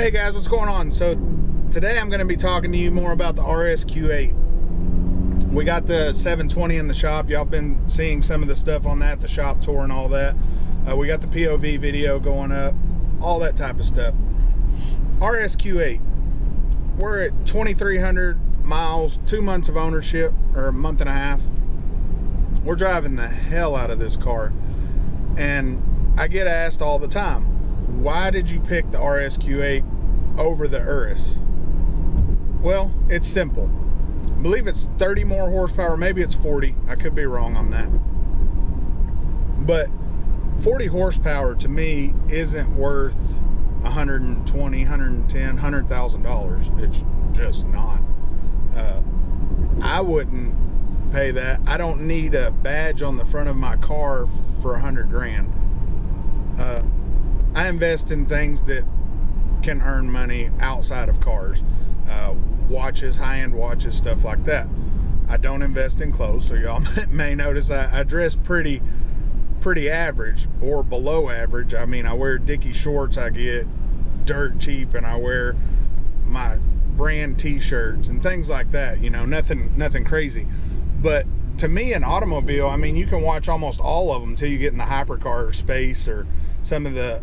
Hey guys, what's going on? So today I'm going to be talking to you more about the RSQ8. We got the 720 in the shop. Y'all been seeing some of the stuff on that, the shop tour and all that. We got the POV video going up, all that type of stuff. RSQ8. We're at 2,300 miles, 2 months of ownership, or a month and a half. We're driving the hell out of this car. And I get asked all the time, why did you pick the RSQ8 over the Urus? Well, it's simple. I believe it's 30 more horsepower, maybe it's 40. I could be wrong on that. But 40 horsepower to me isn't worth 120, 110, $100,000. It's just not. I wouldn't pay that. I don't need a badge on the front of my car for 100 grand. I invest in things that can earn money outside of cars. Watches, high-end watches, stuff like that. I don't invest in clothes, so y'all may notice I dress pretty average or below average. I mean, I wear Dickie shorts I get dirt cheap, and I wear my brand t-shirts and things like that, you know, nothing crazy. But to me, an automobile, I mean, you can watch almost all of them until you get in the hypercar space, or some of the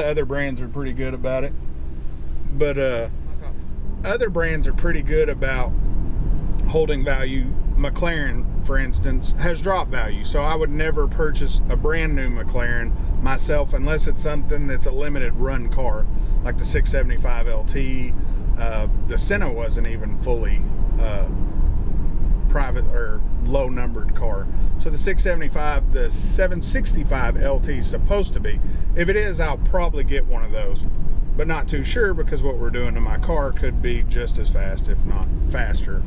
other brands are pretty good about it. But other brands are pretty good about holding value. McLaren, for instance, has dropped value, so I would never purchase a brand new McLaren myself unless it's something that's a limited run car, like the 675 LT. The Senna wasn't even fully private or low numbered car, so the 675, the 765 LT is supposed to be. If it is, I'll probably get one of those, but not too sure, because what we're doing to my car could be just as fast, if not faster.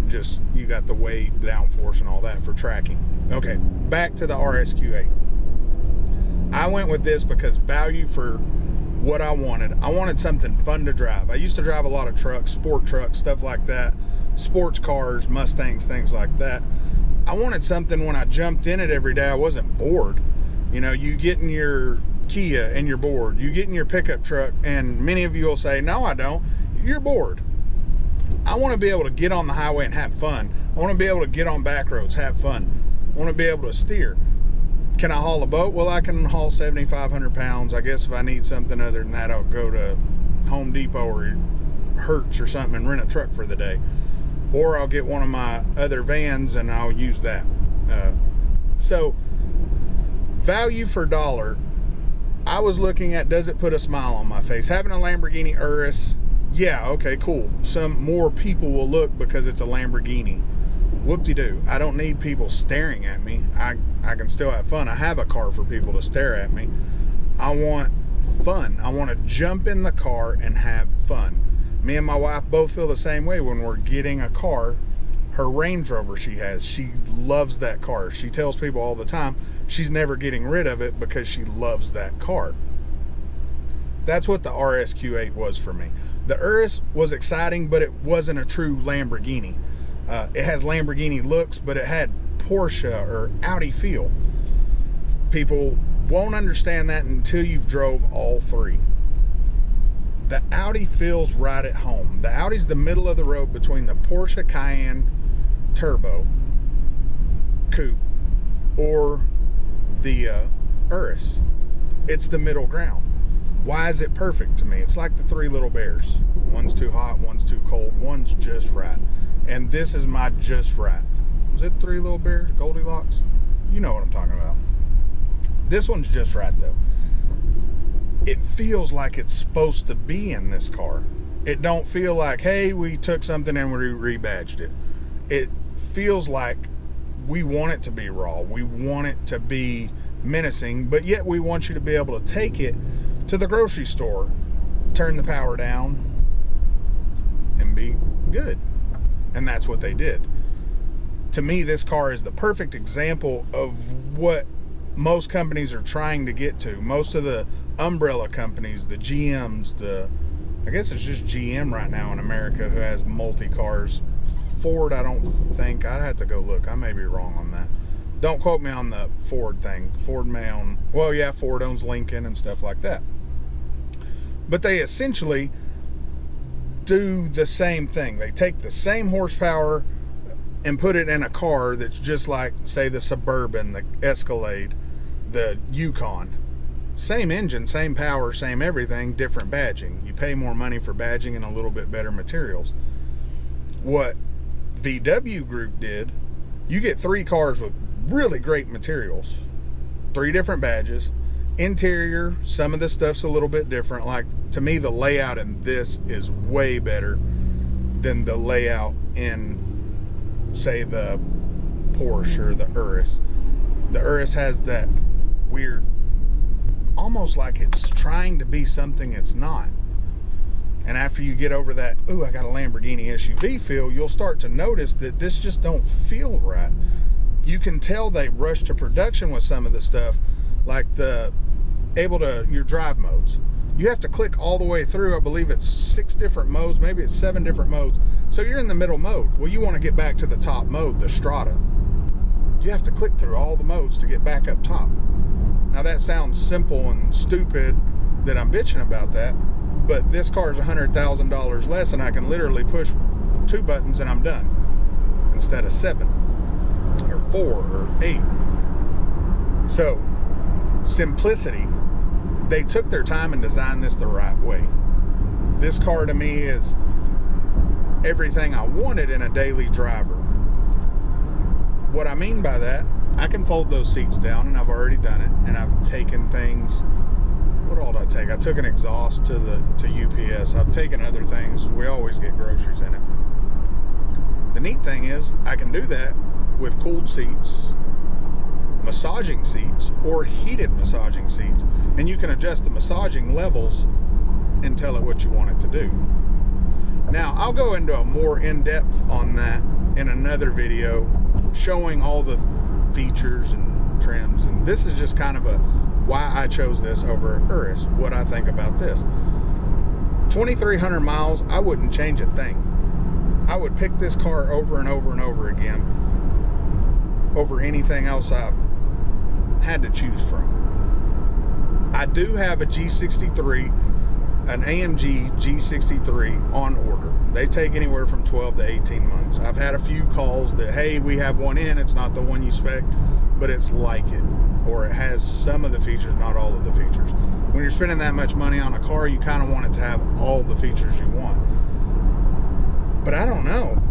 Just, you got the weight, downforce, and all that for tracking. Okay, back to the RSQ8. I went with this because value for what I wanted. I wanted something fun to drive. I used to drive a lot of trucks, sport trucks, stuff like that, sports cars, Mustangs, things like that. I wanted something when I jumped in it every day, I wasn't bored. You know, you get in your Kia and you're bored. You get in your pickup truck, and many of you will say, no, I don't. You're bored. I want to be able to get on the highway and have fun. I want to be able to get on back roads, have fun. I want to be able to steer. Can I haul a boat? Well, I can haul 7,500 pounds. I guess if I need something other than that, I'll go to Home Depot or Hertz or something and rent a truck for the day. Or I'll get one of my other vans and I'll use that. So, value for dollar, I was looking at, does it put a smile on my face? Having a Lamborghini Urus, yeah, okay, cool. Some more people will look because it's a Lamborghini. Whoop-de-doo. I don't need people staring at me. I can still have fun. I have a car for people to stare at me. I want fun. I want to jump in the car and have fun. Me and my wife both feel the same way when we're getting a car. Her Range Rover she has, she loves that car. She tells people all the time she's never getting rid of it because she loves that car. That's what the RSQ8 was for me. The Urus was exciting, but it wasn't a true Lamborghini. It has Lamborghini looks, but it had Porsche or Audi Feel. People won't understand that until you've drove all three. The Audi feels right at home. The Audi's the middle of the road between the Porsche Cayenne Turbo Coupe or the Urus. It's the middle ground. Why is it perfect to me? It's like the Three Little Bears. One's too hot, one's too cold, one's just right. And this is my just right. Was it Three Little Bears? Goldilocks? You know what I'm talking about. This one's just right though. It feels like it's supposed to be in this car. It don't feel like, hey, we took something and we rebadged it. It feels like we want it to be raw. We want it to be menacing, but yet we want you to be able to take it to the grocery store, turn the power down, and be good. And that's what they did. To me, this car is the perfect example of what most companies are trying to get to. Most of the umbrella companies, the GMs, I guess it's just GM right now in America who has multi-cars. Ford, I don't think. I'd have to go look. I may be wrong on that. Don't quote me on the Ford thing. Ford may own, well, yeah, Ford owns Lincoln and stuff like that. but they essentially do the same thing. They take the same horsepower and put it in a car that's just like, say, the Suburban, the Escalade, the Yukon. Same engine, same power, same everything, different badging. You pay more money for badging and a little bit better materials. What VW Group did, you get 3 cars with really great materials, 3 different badges. Interior, some of the stuff's a little bit different. Like, to me, the layout in this is way better than the layout in, say, the Porsche or the Urus. The Urus has that weird, almost like it's trying to be something it's not. And after you get over that, ooh, I got a Lamborghini SUV feel, you'll start to notice that this just don't feel right. You can tell they rushed to production with some of the stuff, like your drive modes. You have to click all the way through. I believe it's 6 different modes, maybe it's 7 different modes. So you're in the middle mode. Well, you want to get back to the top mode, the Strada. You have to click through all the modes to get back up top. Now that sounds simple and stupid that I'm bitching about that, but this car is $100,000 less, and I can literally push 2 buttons and I'm done, instead of 7 or 4 or 8. So simplicity. They took their time and designed this the right way. This car to me is everything I wanted in a daily driver. What I mean by that, I can fold those seats down, and I've already done it, and I've taken things. What all did I take? I took an exhaust to UPS. I've taken other things. We always get groceries in it. The neat thing is I can do that with cooled seats, massaging seats, or heated massaging seats, and you can adjust the massaging levels and tell it what you want it to do. Now, I'll go into a more in-depth on that in another video, showing all the features and trims, and this is just kind of a why I chose this over Urus, what I think about this. 2,300 miles, I wouldn't change a thing. I would pick this car over and over and over again over anything else I've had to choose from. I do have a G63, an AMG G63 on order. They take anywhere from 12 to 18 months. I've had a few calls that, hey, we have one in, it's not the one you spec, but it's like it, or it has some of the features, not all of the features. When you're spending that much money on a car, you kind of want it to have all the features you want. But I don't know.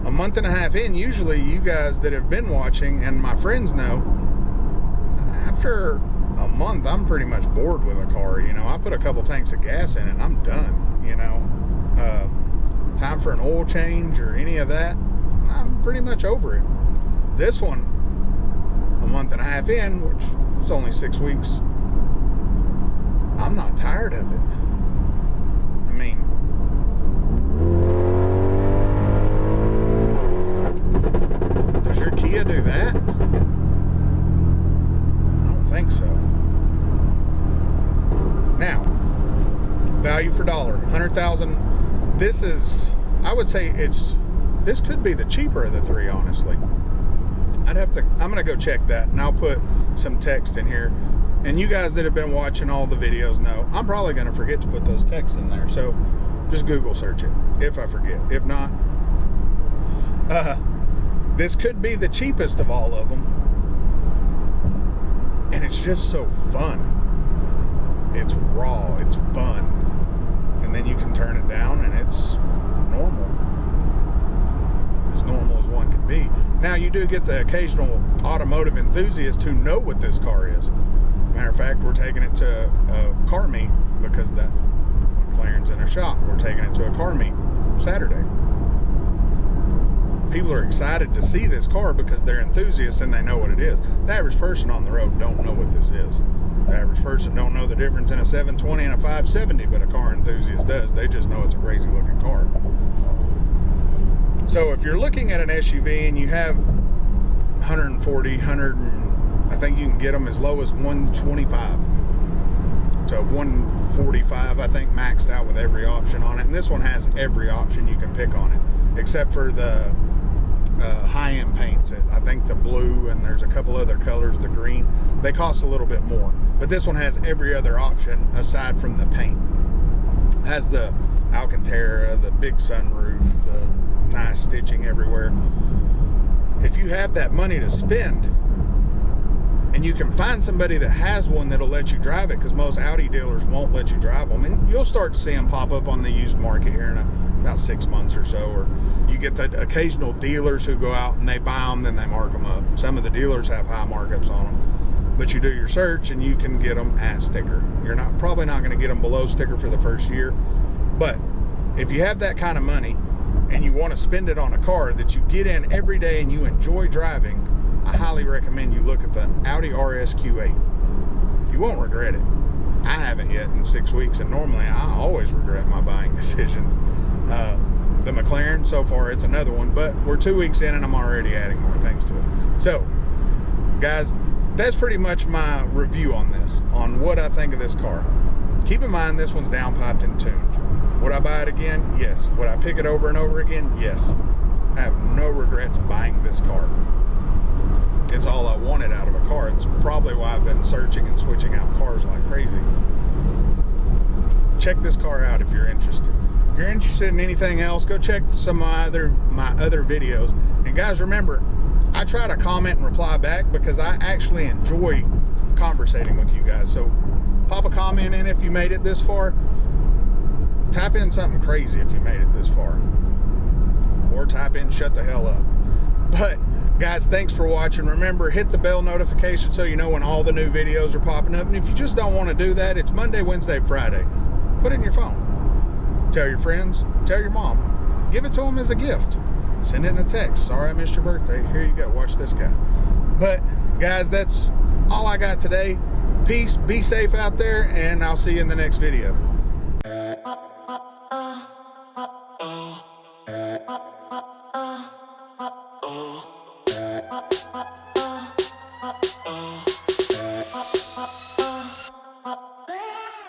A month and a half in, usually you guys that have been watching and my friends know, after a month, I'm pretty much bored with a car. You know, I put a couple tanks of gas in it and I'm done, you know. Time for an oil change or any of that, I'm pretty much over it. This one, a month and a half in, which is only 6 weeks, I'm not tired of it. I mean, does your Kia do that? I don't think so. Now, value for dollar, 100,000. This is, I would say this could be the cheaper of the 3, honestly. I'm gonna go check that, and I'll put some text in here. And you guys that have been watching all the videos know I'm probably gonna forget to put those texts in there. So just Google search it if I forget. If not, this could be the cheapest of all of them. And it's just so fun. It's raw, it's fun. And then you can turn it down and it's normal. As normal as one can be. Now, you do get the occasional automotive enthusiast who know what this car is. Matter of fact, we're taking it to a car meet because that McLaren's in a shop. We're taking it to a car meet Saturday. People are excited to see this car because they're enthusiasts and they know what it is. The average person on the road don't know what this is. The average person don't know the difference in a 720 and a 570, but a car enthusiast does. They just know it's a crazy looking car. So if you're looking at an SUV and you have 140, 100, and I think you can get them as low as 125 to 145, I think, maxed out with every option on it. And this one has every option you can pick on it, except for the high-end paints. I think the blue, and there's a couple other colors, the green, they cost a little bit more. But this one has every other option aside from the paint. Has the Alcantara, the big sunroof, the nice stitching everywhere. If you have that money to spend, and you can find somebody that has one that'll let you drive it, because most Audi dealers won't let you drive them, and you'll start to see them pop up on the used market here in about 6 months or so, or you get the occasional dealers who go out and they buy them, then they mark them up. Some of the dealers have high markups on them, but you do your search and you can get them at sticker. You're probably not going to get them below sticker for the first year, but if you have that kind of money and you want to spend it on a car that you get in every day and you enjoy driving, I highly recommend you look at the Audi RSQ8. You won't regret it. I haven't yet in 6 weeks, and normally I always regret my buying decisions. The McLaren, so far it's another one, but we're 2 weeks in and I'm already adding more things to it. So, guys, that's pretty much my review on this, on what I think of this car. Keep in mind this one's downpiped and tuned. Would I buy it again? Yes. Would I pick it over and over again? Yes. I have no regrets buying this car. It's all I wanted out of a car. It's probably why I've been searching and switching out cars like crazy. Check this car out if you're interested. If you're interested in anything else, go check some of my other videos. And guys, remember, I try to comment and reply back because I actually enjoy conversating with you guys. So pop a comment in if you made it this far. Type in something crazy if you made it this far. Or type in shut the hell up. But guys, thanks for watching. Remember, hit the bell notification so you know when all the new videos are popping up. And if you just don't want to do that, it's Monday, Wednesday, Friday. Put it in your phone. Tell your friends, tell your mom. Give it to them as a gift. Send it in a text. Sorry I missed your birthday. Here you go. Watch this guy. But guys, that's all I got today. Peace. Be safe out there, and I'll see you in the next video.